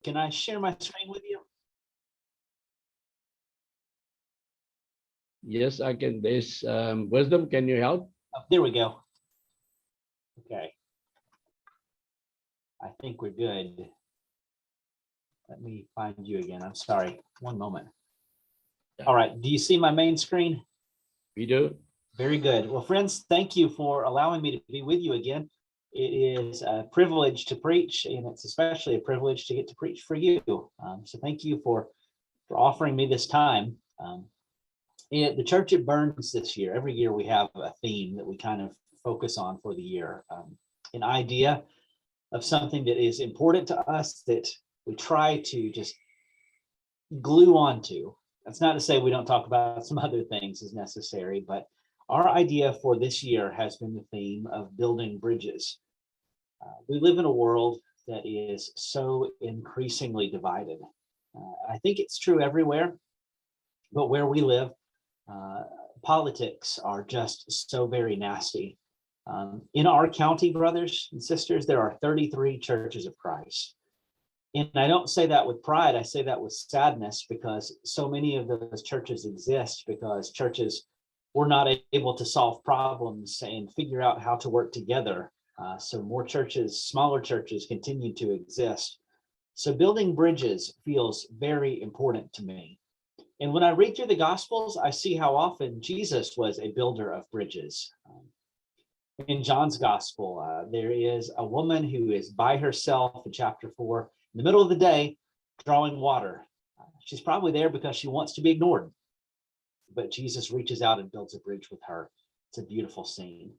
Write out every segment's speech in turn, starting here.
Can I share my screen with you? Yes, I can. There's Wisdom. Can you help? Oh, there we go. Okay. I think we're good. Let me find you again. I'm sorry. One moment. All right. Do you see my main screen? We do. Very good. Well, friends, thank you for allowing me to be with you again. It is a privilege to preach, and it's especially a privilege to get to preach for you. So thank you for offering me this time. The church at Burns this year, every year we have a theme that we kind of focus on for the year, an idea of something that is important to us that we try to just glue onto. That's not to say we don't talk about some other things as necessary, but our idea for this year has been the theme of building bridges. We live in a world that is so increasingly divided. I think it's true everywhere, but where we live, politics are just so very nasty. In our county, brothers and sisters, there are 33 churches of Christ. And I don't say that with pride, I say that with sadness, because so many of those churches exist because churches were not able to solve problems and figure out how to work together. So more churches, smaller churches continue to exist. So building bridges feels very important to me. And when I read through the Gospels, I see how often Jesus was a builder of bridges. In John's Gospel, there is a woman who is by herself in chapter 4, in the middle of the day, drawing water. She's probably there because she wants to be ignored. But Jesus reaches out and builds a bridge with her. It's a beautiful scene.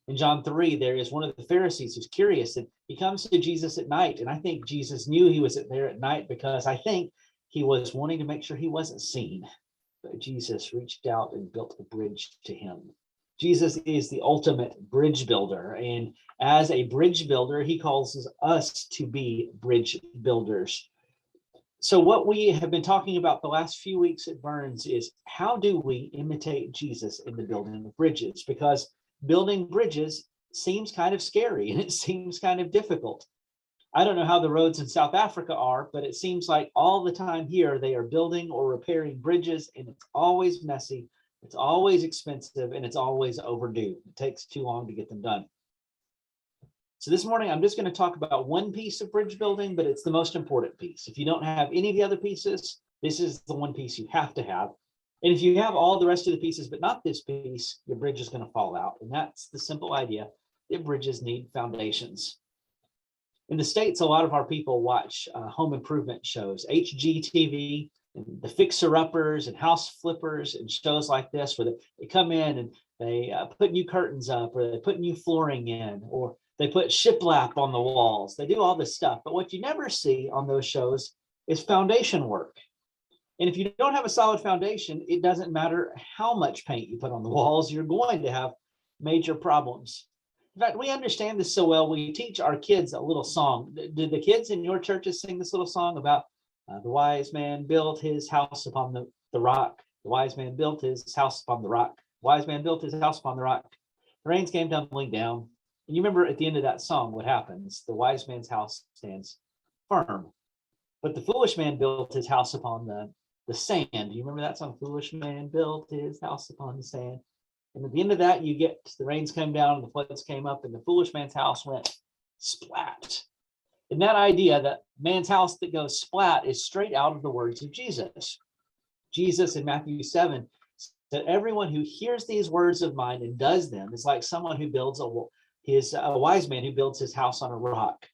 In John 3, there is one of the Pharisees who's curious, and he comes to Jesus at night. And I think Jesus knew he was there at night because I think he was wanting to make sure he wasn't seen. But Jesus reached out and built a bridge to him. Jesus is the ultimate bridge builder. And as a bridge builder, he calls us to be bridge builders. So what we have been talking about the last few weeks at Burns is how do we imitate Jesus in the building of bridges? Because building bridges seems kind of scary and it seems kind of difficult. I don't know how the roads in South Africa are, but it seems like all the time here they are building or repairing bridges, and it's always messy, it's always expensive, and it's always overdue. It takes too long to get them done. So this morning, I'm just going to talk about one piece of bridge building, but it's the most important piece. If you don't have any of the other pieces, this is the one piece you have to have. And if you have all the rest of the pieces, but not this piece, your bridge is going to fall out. And that's the simple idea that bridges need foundations. In the States, a lot of our people watch home improvement shows, HGTV, and the fixer-uppers and house flippers and shows like this, where they come in and they put new curtains up, or they put new flooring in, or they put shiplap on the walls. They do all this stuff. But what you never see on those shows is foundation work. And if you don't have a solid foundation, it doesn't matter how much paint you put on the walls, you're going to have major problems. In fact, we understand this so well, we teach our kids a little song. Do the kids in your churches sing this little song about the wise man built his house upon the rock? The wise man built his house upon the rock. The wise man built his house upon the rock. The rains came tumbling down. And you remember at the end of that song, what happens? The wise man's house stands firm. But the foolish man built his house upon the sand. Do you remember that song? Foolish man built his house upon the sand. And at the end of that, you get the rains came down and the floods came up and the foolish man's house went splat. And that idea that man's house that goes splat is straight out of the words of Jesus. Jesus in Matthew 7 said, everyone who hears these words of mine and does them is like someone who builds a wise man who builds his house on a rock.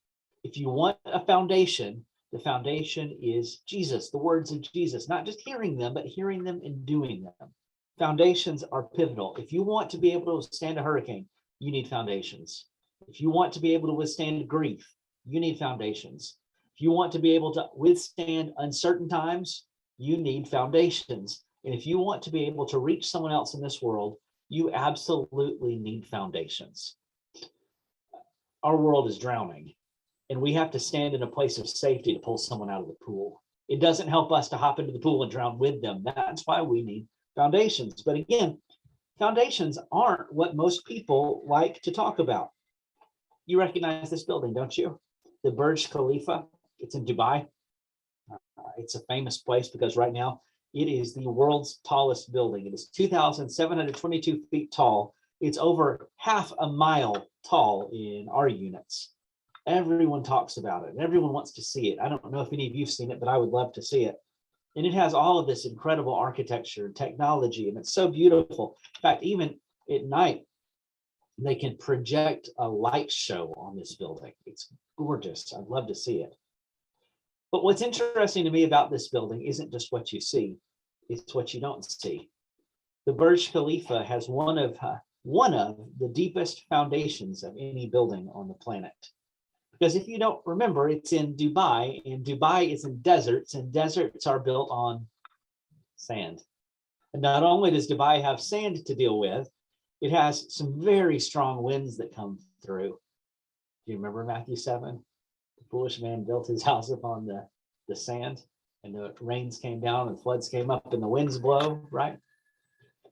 If you want a foundation, the foundation is Jesus, the words of Jesus, not just hearing them, but hearing them and doing them. Foundations are pivotal. If you want to be able to withstand a hurricane, you need foundations. If you want to be able to withstand grief, you need foundations. If you want to be able to withstand uncertain times, you need foundations. And if you want to be able to reach someone else in this world, you absolutely need foundations. Our world is drowning, and we have to stand in a place of safety to pull someone out of the pool. It doesn't help us to hop into the pool and drown with them. That's why we need foundations. But again, foundations aren't what most people like to talk about. You recognize this building, don't you? The Burj Khalifa. It's in Dubai. It's a famous place because right now it is the world's tallest building. It is 2,722 feet tall. It's over half a mile tall in our units. Everyone talks about it. Everyone wants to see it. I don't know if any of you've seen it, but I would love to see it. And it has all of this incredible architecture and technology, and it's so beautiful. In fact, even at night, they can project a light show on this building. It's gorgeous. I'd love to see it. But what's interesting to me about this building isn't just what you see, it's what you don't see. The Burj Khalifa has one of the deepest foundations of any building on the planet. Because if you don't remember, it's in Dubai, and Dubai is in deserts, and deserts are built on sand. And not only does Dubai have sand to deal with, it has some very strong winds that come through. Do you remember Matthew 7? The foolish man built his house upon the sand, and the rains came down and floods came up and the winds blow, right?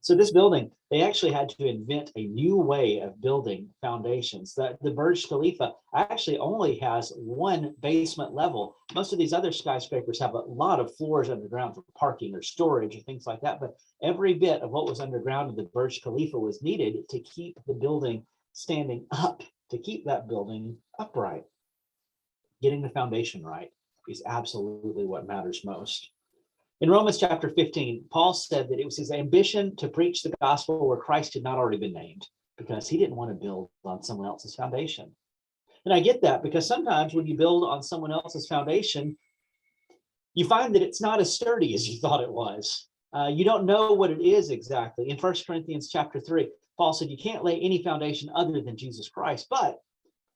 So this building, they actually had to invent a new way of building foundations. The Burj Khalifa actually only has one basement level. Most of these other skyscrapers have a lot of floors underground for parking or storage or things like that. But every bit of what was underground in the Burj Khalifa was needed to keep the building standing up, to keep that building upright. Getting the foundation right is absolutely what matters most. In Romans chapter 15, Paul said that it was his ambition to preach the gospel where Christ had not already been named, because he didn't want to build on someone else's foundation. And I get that, because sometimes when you build on someone else's foundation, you find that it's not as sturdy as you thought it was. You don't know what it is exactly. In 1 Corinthians chapter 3, Paul said you can't lay any foundation other than Jesus Christ. But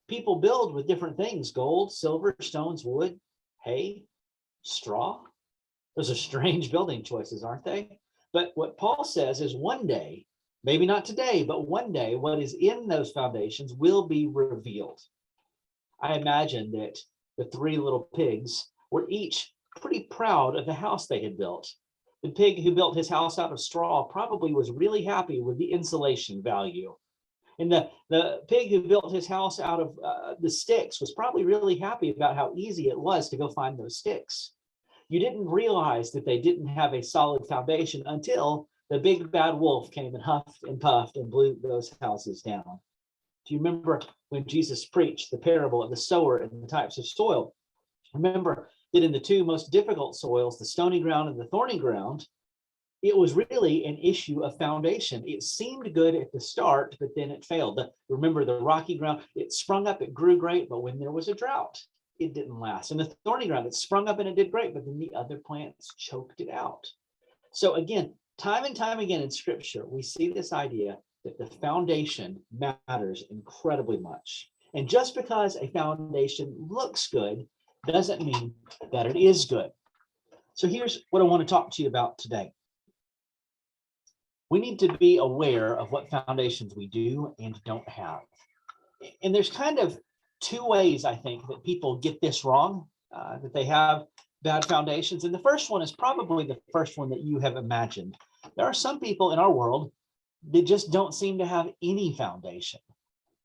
people build with different things: gold, silver, stones, wood, hay, straw. Those are strange building choices, aren't they? But what Paul says is one day, maybe not today, but one day, what is in those foundations will be revealed. I imagine that the three little pigs were each pretty proud of the house they had built. The pig who built his house out of straw probably was really happy with the insulation value. And the pig who built his house out of the sticks was probably really happy about how easy it was to go find those sticks. You didn't realize that they didn't have a solid foundation until the big bad wolf came and huffed and puffed and blew those houses down. Do you remember when Jesus preached the parable of the sower and the types of soil? Remember that in the two most difficult soils, the stony ground and the thorny ground, it was really an issue of foundation. It seemed good at the start, but then it failed. Remember the rocky ground, it sprung up, it grew great, but when there was a drought, it didn't last. And the thorny ground, it sprung up and it did great, but then the other plants choked it out. So again, time and time again in scripture, we see this idea that the foundation matters incredibly much. And just because a foundation looks good doesn't mean that it is good. So here's what I want to talk to you about today. We need to be aware of what foundations we do and don't have. And there's kind of two ways, I think, that people get this wrong, that they have bad foundations. And the first one is probably the first one that you have imagined. There are some people in our world that just don't seem to have any foundation.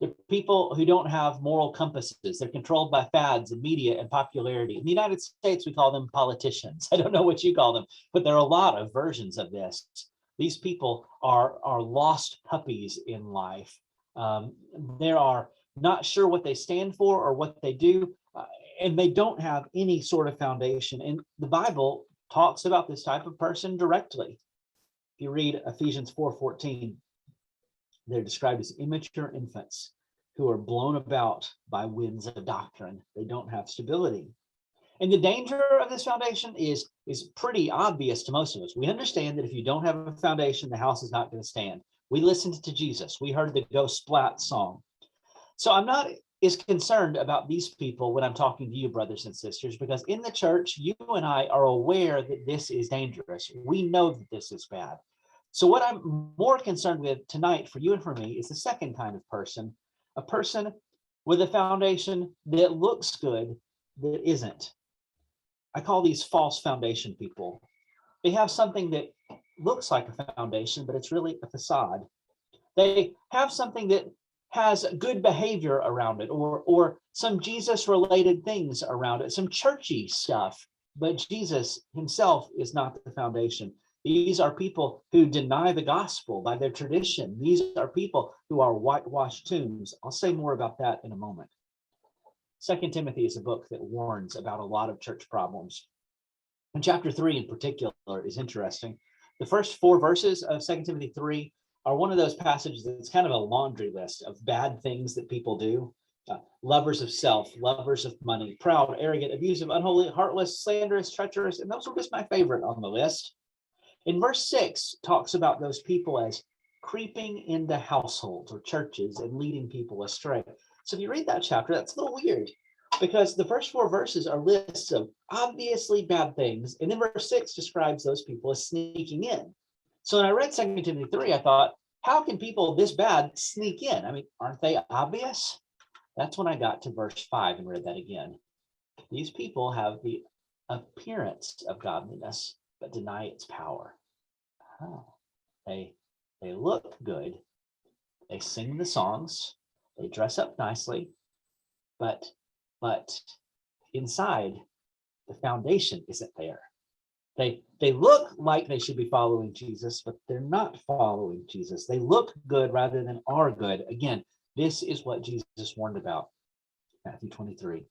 They're people who don't have moral compasses. They're controlled by fads and media and popularity. In the United States, we call them politicians. I don't know what you call them, but there are a lot of versions of this. These people are lost puppies in life. They are not sure what they stand for or what they do, and they don't have any sort of foundation. And the Bible talks about this type of person directly. If you read Ephesians 4:14, they're described as immature infants who are blown about by winds of doctrine. They don't have stability. And the danger of this foundation is pretty obvious to most of us. We understand that if you don't have a foundation, the house is not going to stand. We listened to Jesus. We heard the Go Splat song. So I'm not as concerned about these people when I'm talking to you, brothers and sisters, because in the church, you and I are aware that this is dangerous. We know that this is bad. So what I'm more concerned with tonight for you and for me is the second kind of person, a person with a foundation that looks good, that isn't. I call these false foundation people. They have something that looks like a foundation, but it's really a facade. They have something that has good behavior around it, or some Jesus-related things around it, some churchy stuff, But Jesus himself is not the foundation. These are people who deny the gospel by their tradition. These are people who are whitewashed tombs. I'll say more about that in a moment. 2 Timothy is a book that warns about a lot of church problems. And chapter 3 in particular is interesting. The first 4 verses of 2 Timothy 3 are one of those passages that's kind of a laundry list of bad things that people do. Lovers of self, lovers of money, proud, arrogant, abusive, unholy, heartless, slanderous, treacherous, and those were just my favorite on the list. In verse 6 talks about those people as creeping into households or churches and leading people astray. So if you read that chapter, that's a little weird because the first 4 verses are lists of obviously bad things. And then verse 6 describes those people as sneaking in. So when I read 2 Timothy 3, I thought, how can people this bad sneak in? I mean, aren't they obvious? That's when I got to verse 5 and read that again. These people have the appearance of godliness, but deny its power. Oh, they look good. They sing the songs. They dress up nicely, but inside, the foundation isn't there. They look like they should be following Jesus, but they're not following Jesus. They look good rather than are good. Again, this is what Jesus warned about. Matthew 23,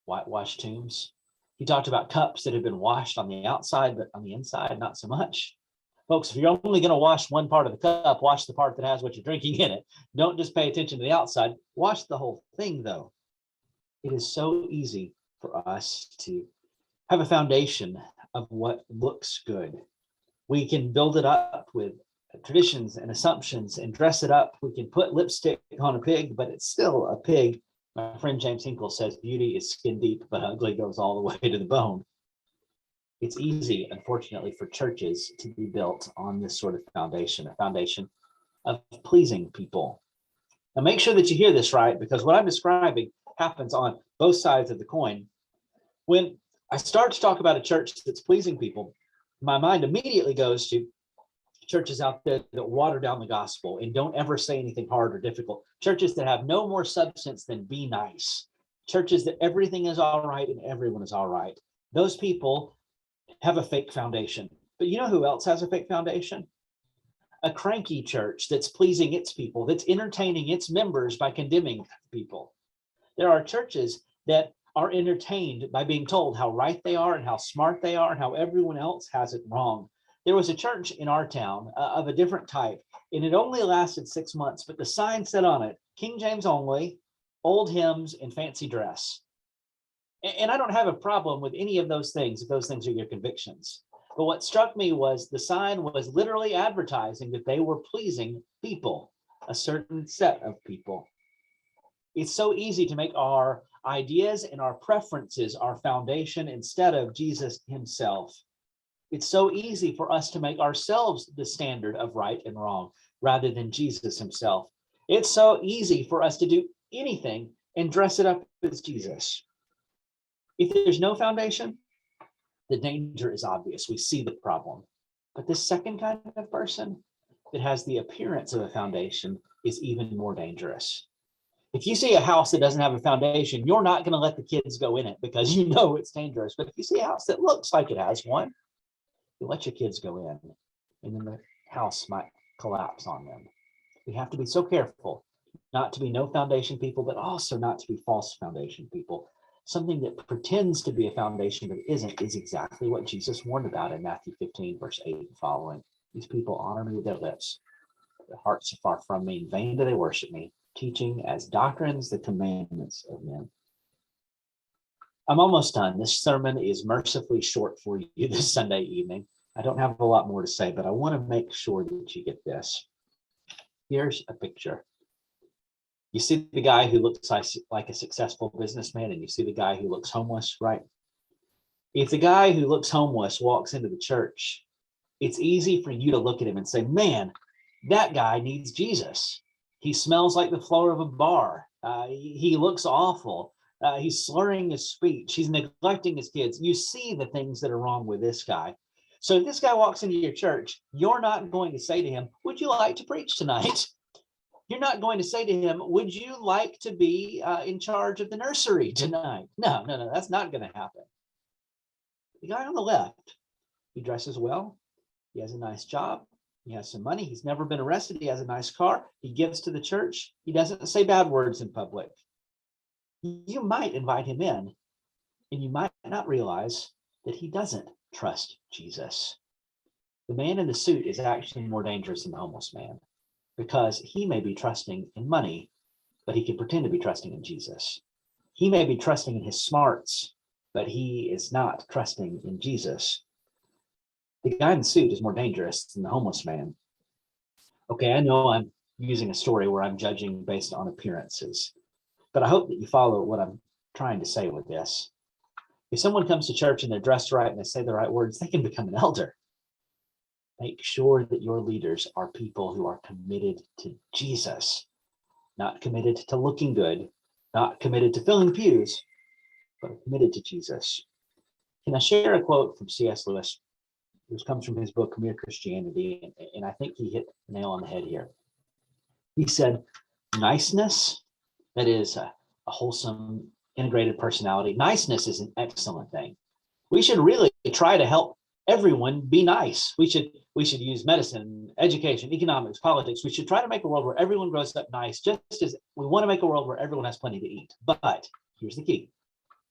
whitewashed tombs. He talked about cups that have been washed on the outside, but on the inside, not so much. Folks, if you're only going to wash one part of the cup, wash the part that has what you're drinking in it. Don't just pay attention to the outside. Wash the whole thing, though. It is so easy for us to have a foundation of what looks good. We can build it up with traditions and assumptions and dress it up. We can put lipstick on a pig, but it's still a pig. My friend James Hinkle says beauty is skin deep, but ugly goes all the way to the bone. It's easy, unfortunately, for churches to be built on this sort of foundation, a foundation of pleasing people. Now, make sure that you hear this right, because what I'm describing happens on both sides of the coin. When I start to talk about a church that's pleasing people, my mind immediately goes to churches out there that water down the gospel and don't ever say anything hard or difficult. Churches that have no more substance than be nice. Churches that everything is all right and everyone is all right. Those people have a fake foundation. But you know who else has a fake foundation? A cranky church that's pleasing its people, that's entertaining its members by condemning people. There are churches that are entertained by being told how right they are and how smart they are and how everyone else has it wrong. There was a church in our town of a different type, and it only lasted 6 months, but the sign said on it, King James only, old hymns, and fancy dress. And I don't have a problem with any of those things if those things are your convictions. But what struck me was the sign was literally advertising that they were pleasing people, a certain set of people. It's so easy to make our ideas and our preferences our foundation instead of Jesus himself. It's so easy for us to make ourselves the standard of right and wrong rather than Jesus himself. It's so easy for us to do anything and dress it up as Jesus. If there's no foundation, the danger is obvious. We see the problem. But this second kind of person that has the appearance of a foundation is even more dangerous. If you see a house that doesn't have a foundation, you're not going to let the kids go in it because you know it's dangerous. But if you see a house that looks like it has one, you let your kids go in, and then the house might collapse on them. We have to be so careful not to be no foundation people, but also not to be false foundation people. Something that pretends to be a foundation but isn't is exactly what Jesus warned about in Matthew 15, verse 8 and following. These people honor me with their lips. Their hearts are far from me. In vain do they worship me, teaching as doctrines the commandments of men. I'm almost done. This sermon is mercifully short for you this Sunday evening. I don't have a lot more to say, but I want to make sure that you get this. Here's a picture. You see the guy who looks like a successful businessman, and you see the guy who looks homeless, right? If the guy who looks homeless walks into the church, it's easy for you to look at him and say, man, that guy needs Jesus. He smells like the floor of a bar. He looks awful. He's slurring his speech. He's neglecting his kids. You see the things that are wrong with this guy. So if this guy walks into your church, you're not going to say to him, would you like to preach tonight? You're not going to say to him, would you like to be in charge of the nursery tonight? No, that's not going to happen. The guy on the left, he dresses well. He has a nice job. He has some money. He's never been arrested. He has a nice car. He gives to the church. He doesn't say bad words in public. You might invite him in, and you might not realize that he doesn't trust Jesus. The man in the suit is actually more dangerous than the homeless man because he may be trusting in money, but he can pretend to be trusting in Jesus. He may be trusting in his smarts, but he is not trusting in Jesus. The guy in the suit is more dangerous than the homeless man. Okay, I know I'm using a story where I'm judging based on appearances, but I hope that you follow what I'm trying to say with this. If someone comes to church and they're dressed right and they say the right words, they can become an elder. Make sure that your leaders are people who are committed to Jesus, not committed to looking good, not committed to filling pews, but committed to Jesus. Can I share a quote from C.S. Lewis? This comes from his book, Mere Christianity, and I think he hit the nail on the head here. He said, niceness, that is a wholesome, integrated personality, niceness is an excellent thing. We should really try to help everyone be nice. We should use medicine, education, economics, politics. We should try to make a world where everyone grows up nice, just as we want to make a world where everyone has plenty to eat. But here's the key.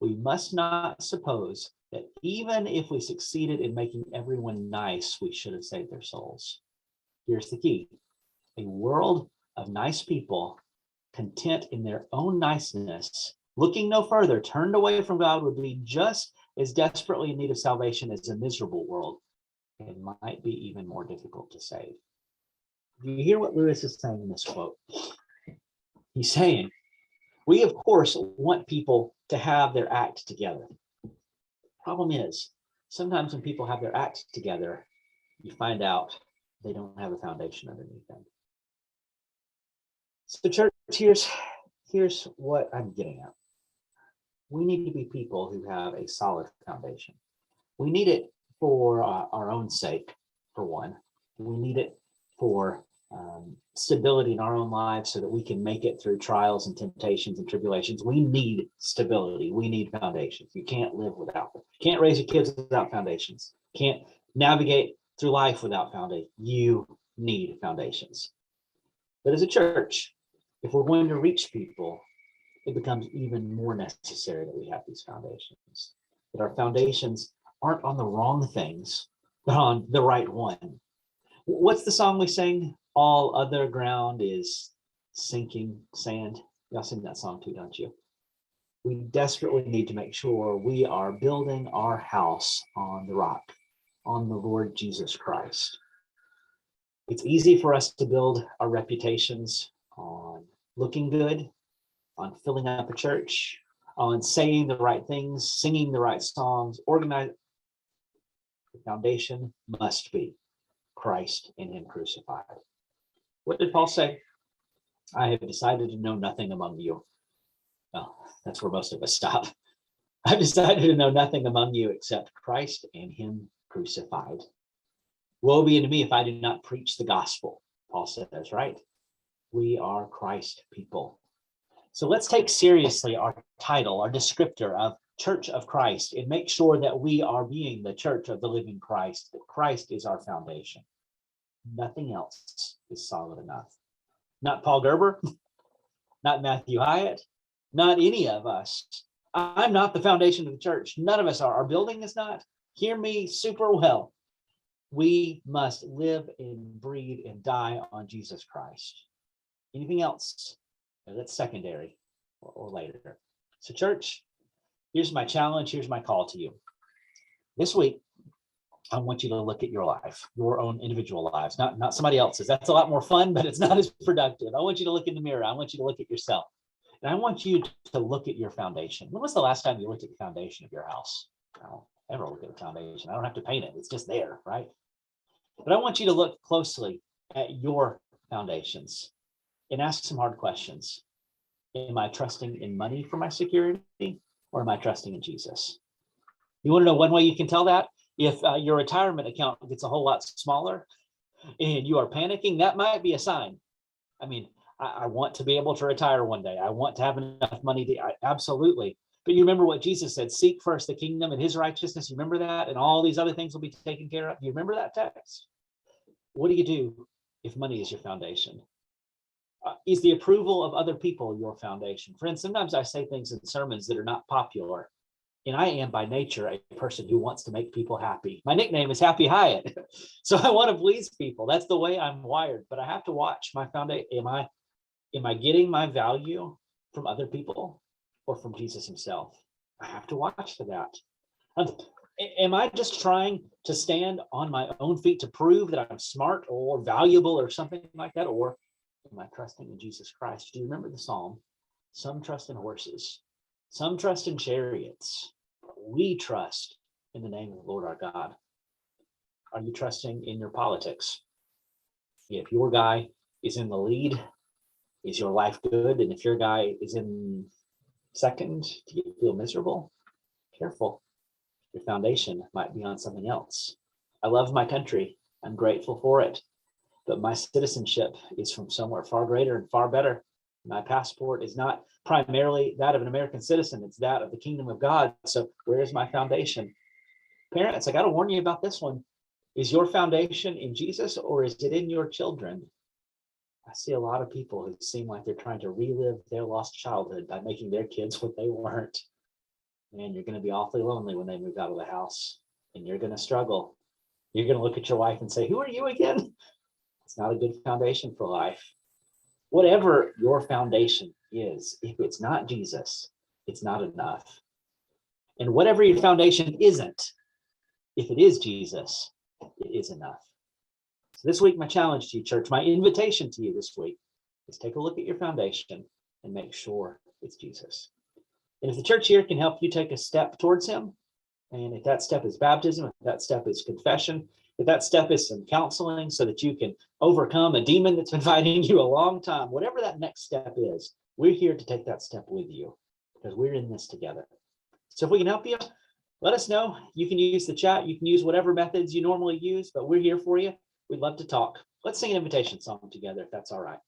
We must not suppose that even if we succeeded in making everyone nice, we should have saved their souls. Here's the key. A world of nice people, content in their own niceness, looking no further, turned away from God, would be just as desperately in need of salvation as a miserable world. It might be even more difficult to save. Do you hear what Lewis is saying in this quote? He's saying, we of course want people to have their act together. Problem is, sometimes when people have their act together, you find out they don't have a foundation underneath them. So church, here's what I'm getting at. We need to be people who have a solid foundation. We need it for our own sake, for one. We need it for stability in our own lives so that we can make it through trials and temptations and tribulations. We need stability. We need foundations. You can't live without them. You can't raise your kids without foundations. You can't navigate through life without foundation. You need foundations. But as a church, if we're going to reach people, it becomes even more necessary that we have these foundations, that our foundations aren't on the wrong things, but on the right one. What's the song we sing? All other ground is sinking sand. Y'all sing that song too, don't you? We desperately need to make sure we are building our house on the rock, on the Lord Jesus Christ. It's easy for us to build our reputations on looking good, on filling up a church, on saying the right things, singing the right songs, organized. The foundation must be Christ and Him crucified. What did Paul say? I have decided to know nothing among you. Well, that's where most of us stop. I've decided to know nothing among you except Christ and Him crucified. Woe be unto me if I do not preach the gospel, Paul says, right? We are Christ people. So let's take seriously our title, our descriptor of Church of Christ, and make sure that we are being the church of the living Christ, that Christ is our foundation. Nothing else is solid enough. Not Paul Gerber, not Matthew Hiatt, not any of us. I'm not the foundation of the church. None of us are. Our building is not. Hear me super well. We must live and breathe and die on Jesus Christ. Anything else, that's secondary or later. So church, here's my challenge. Here's my call to you. This week, I want you to look at your life, your own individual lives, not somebody else's. That's a lot more fun, but it's not as productive. I want you to look in the mirror. I want you to look at yourself. And I want you to look at your foundation. When was the last time you looked at the foundation of your house? I don't ever look at the foundation. I don't have to paint it. It's just there, right? But I want you to look closely at your foundations and ask some hard questions. Am I trusting in money for my security, or am I trusting in Jesus? You want to know one way you can tell that? If your retirement account gets a whole lot smaller and you are panicking, that might be a sign. I mean, I want to be able to retire one day. I want to have enough money to absolutely. But you remember what Jesus said, seek first the kingdom and his righteousness. You remember that? And all these other things will be taken care of. You remember that text? What do you do if money is your foundation? Is the approval of other people your foundation? Friends, sometimes I say things in sermons that are not popular. And I am by nature a person who wants to make people happy. My nickname is Happy Hiatt. So I want to please people. That's the way I'm wired. But I have to watch my foundation. Am I getting my value from other people or from Jesus himself? I have to watch for that. Am I just trying to stand on my own feet to prove that I'm smart or valuable or something like that? Or am I trusting in Jesus Christ? Do you remember the psalm? Some trust in horses, some trust in chariots. We trust in the name of the Lord our God. Are you trusting in your politics? If your guy is in the lead, is your life good? And if your guy is in second, do you feel miserable? Careful. Your foundation might be on something else. I love my country. I'm grateful for it. But my citizenship is from somewhere far greater and far better. My passport is not primarily that of an American citizen. It's that of the kingdom of God. So where is my foundation? Parents, I got to warn you about this one. Is your foundation in Jesus or is it in your children? I see a lot of people who seem like they're trying to relive their lost childhood by making their kids what they weren't. Man, you're going to be awfully lonely when they move out of the house, and you're going to struggle. You're going to look at your wife and say, who are you again? It's not a good foundation for life. Whatever your foundation is, if it's not Jesus, it's not enough. And whatever your foundation isn't, if it is Jesus, it is enough. So this week, my challenge to you, church, my invitation to you this week is take a look at your foundation and make sure it's Jesus. And if the church here can help you take a step towards him, and if that step is baptism, if that step is confession, if that step is some counseling so that you can overcome a demon that's been fighting you a long time, whatever that next step is, we're here to take that step with you because we're in this together. So if we can help you, let us know. You can use the chat. You can use whatever methods you normally use, but we're here for you. We'd love to talk. Let's sing an invitation song together if that's all right.